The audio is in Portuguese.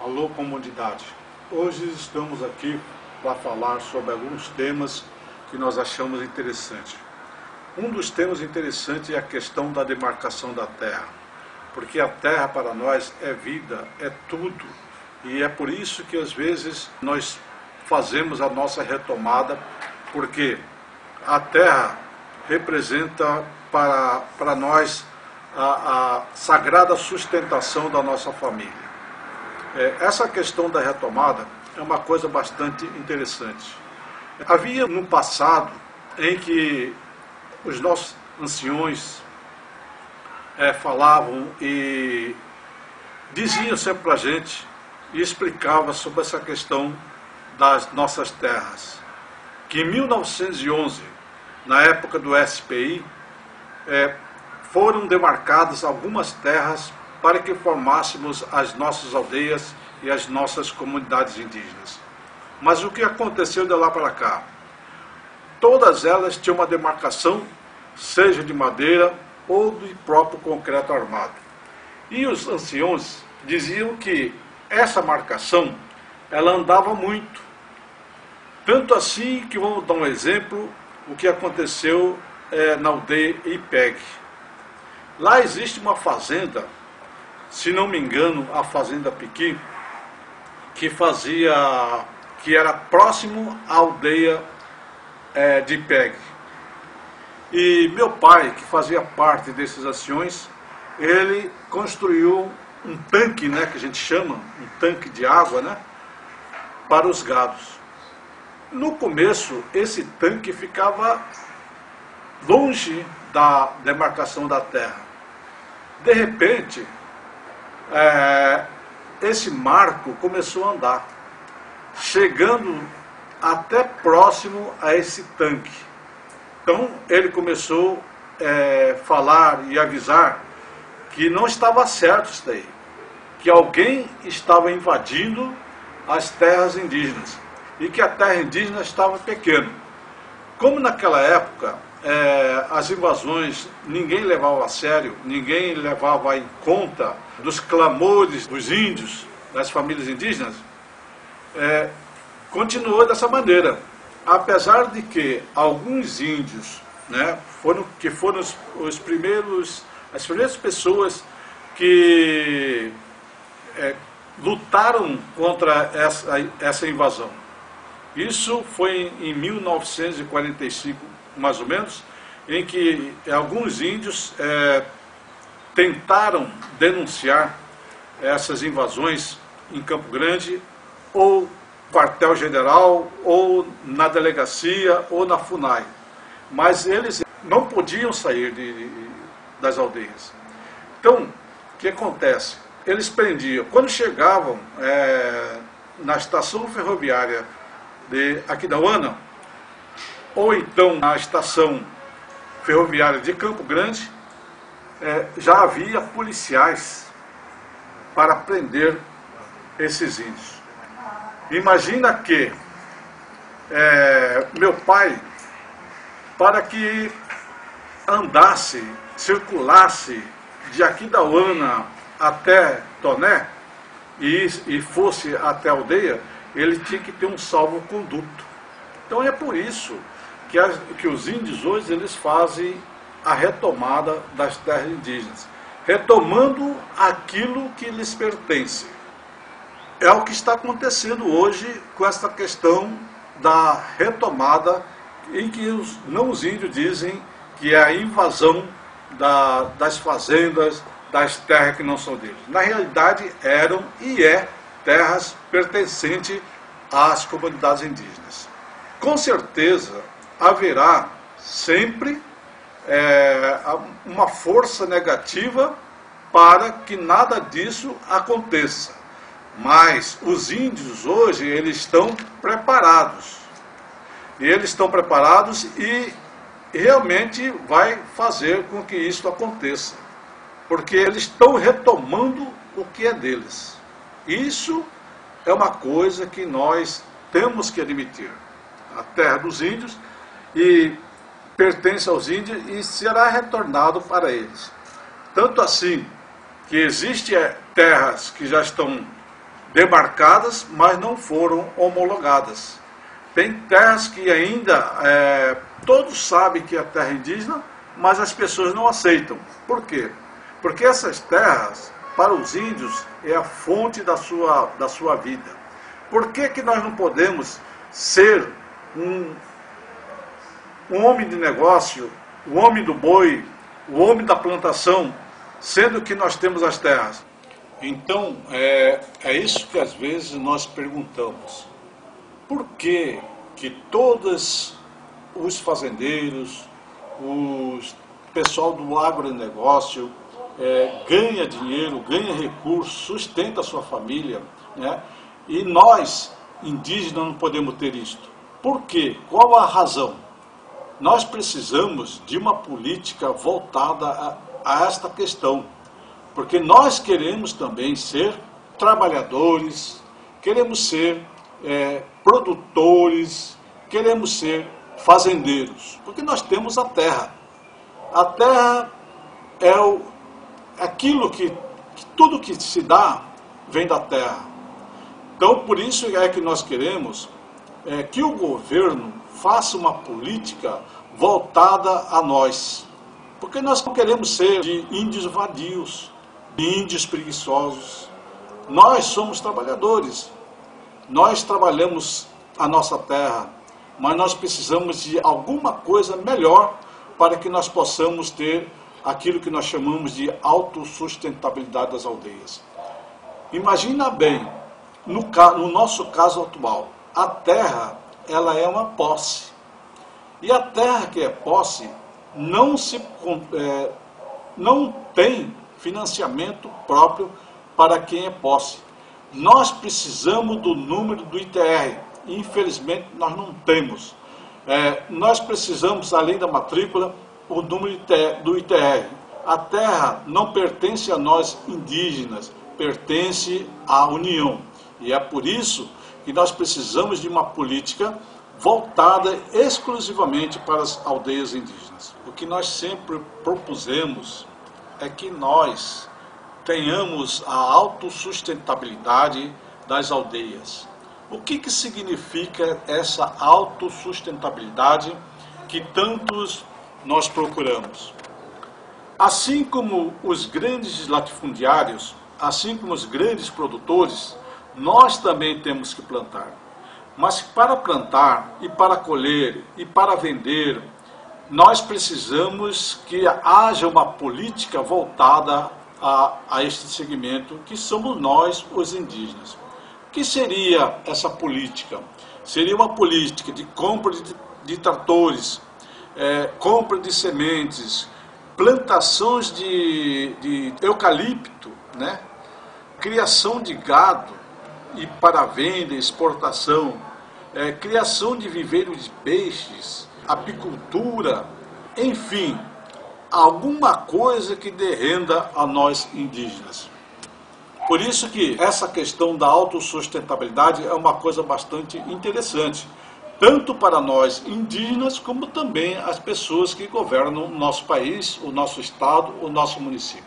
Alô, comunidade. Hoje estamos aqui para falar sobre alguns temas que nós achamos interessantes. Um dos temas interessantes é a questão da demarcação da terra, porque a terra para nós é vida, é tudo, e é por isso que às vezes nós fazemos a nossa retomada, porque a terra representa para nós a sagrada sustentação da nossa família. Essa questão da retomada é uma coisa bastante interessante. Havia no passado em que os nossos anciões falavam e diziam sempre para a gente e explicavam sobre essa questão das nossas terras. Que em 1911, na época do SPI, foram demarcadas algumas terras para que formássemos as nossas aldeias e as nossas comunidades indígenas. Mas o que aconteceu de lá para cá? Todas elas tinham uma demarcação, seja de madeira ou de próprio concreto armado. E os anciões diziam que essa marcação, ela andava muito. Tanto assim que, vamos dar um exemplo, o que aconteceu na aldeia Ipeg. Lá existe uma fazenda, se não me engano, a Fazenda Piqui, que era próximo à aldeia de Ipeg. E meu pai, que fazia parte desses anciões, ele construiu um tanque, que a gente chama, um tanque de água, para os gados. No começo, esse tanque ficava longe da demarcação da terra. De repente, esse marco começou a andar, chegando até próximo a esse tanque. Então ele começou a falar e avisar que não estava certo isso daí, que alguém estava invadindo as terras indígenas e que a terra indígena estava pequena. Como naquela época as invasões ninguém levava a sério, ninguém levava em conta dos clamores dos índios, das famílias indígenas, continuou dessa maneira. Apesar de que alguns índios, foram as primeiras pessoas que lutaram contra essa invasão. Isso foi em 1945, mais ou menos, em que alguns índios tentaram denunciar essas invasões em Campo Grande, ou quartel-general, ou na delegacia, ou na FUNAI. Mas eles não podiam sair das aldeias. Então, o que acontece? Eles prendiam. Quando chegavam na estação ferroviária de Aquidauana, ou então na estação ferroviária de Campo Grande, já havia policiais para prender esses índios. Imagina que meu pai, para que andasse, circulasse de Aquidauana até Toné e fosse até a aldeia, ele tinha que ter um salvo-conduto. Então é por isso que os índios hoje eles fazem a retomada das terras indígenas, retomando aquilo que lhes pertence. É o que está acontecendo hoje com essa questão da retomada, em que os índios dizem que é a invasão das fazendas, das terras que não são deles. Na realidade eram e terras pertencentes às comunidades indígenas. Com certeza haverá sempre uma força negativa para que nada disso aconteça. Mas os índios hoje, eles estão preparados. E eles estão preparados e realmente vai fazer com que isso aconteça. Porque eles estão retomando o que é deles. Isso é uma coisa que nós temos que admitir. A terra dos índios e pertence aos índios e será retornado para eles. Tanto assim que existem terras que já estão demarcadas, mas não foram homologadas. Tem terras que ainda todos sabem que é terra indígena, mas as pessoas não aceitam. Por quê? Porque essas terras, para os índios, é a fonte da sua vida. Por que nós não podemos ser um homem de negócio, o homem do boi, o homem da plantação, sendo que nós temos as terras? Então, é isso que às vezes nós perguntamos. Por que todos os fazendeiros, o pessoal do agronegócio ganha dinheiro, ganha recursos, sustenta a sua família, né? E nós, indígenas, não podemos ter isto? Por quê? Qual a razão? Nós precisamos de uma política voltada a esta questão, porque nós queremos também ser trabalhadores, queremos ser produtores, queremos ser fazendeiros, porque nós temos a terra. A terra é aquilo que tudo que se dá vem da terra. Então, por isso é que nós queremos que o governo faça uma política voltada a nós, porque nós não queremos ser de índios vadios, de índios preguiçosos. Nós somos trabalhadores. Nós trabalhamos a nossa terra, mas nós precisamos de alguma coisa melhor para que nós possamos ter aquilo que nós chamamos de autossustentabilidade das aldeias. Imagina bem, no nosso caso atual, a terra ela é uma posse. E a terra que é posse não tem financiamento próprio para quem é posse. Nós precisamos do número do ITR, infelizmente nós não temos. Nós precisamos, além da matrícula, o número do ITR. A terra não pertence a nós indígenas, pertence à União. E é por isso que nós precisamos de uma política voltada exclusivamente para as aldeias indígenas. O que nós sempre propusemos é que nós tenhamos a autossustentabilidade das aldeias. O que significa essa autossustentabilidade que tantos nós procuramos? Assim como os grandes latifundiários, assim como os grandes produtores, nós também temos que plantar. Mas para plantar e para colher e para vender, nós precisamos que haja uma política voltada a este segmento, que somos nós, os indígenas. O que seria essa política? Seria uma política de compra de tratores, compra de sementes, plantações de eucalipto, né? Criação de gado e para venda e exportação, criação de viveiros de peixes, apicultura, enfim, alguma coisa que dê renda a nós indígenas. Por isso que essa questão da autossustentabilidade é uma coisa bastante interessante, tanto para nós indígenas, como também as pessoas que governam o nosso país, o nosso estado, o nosso município.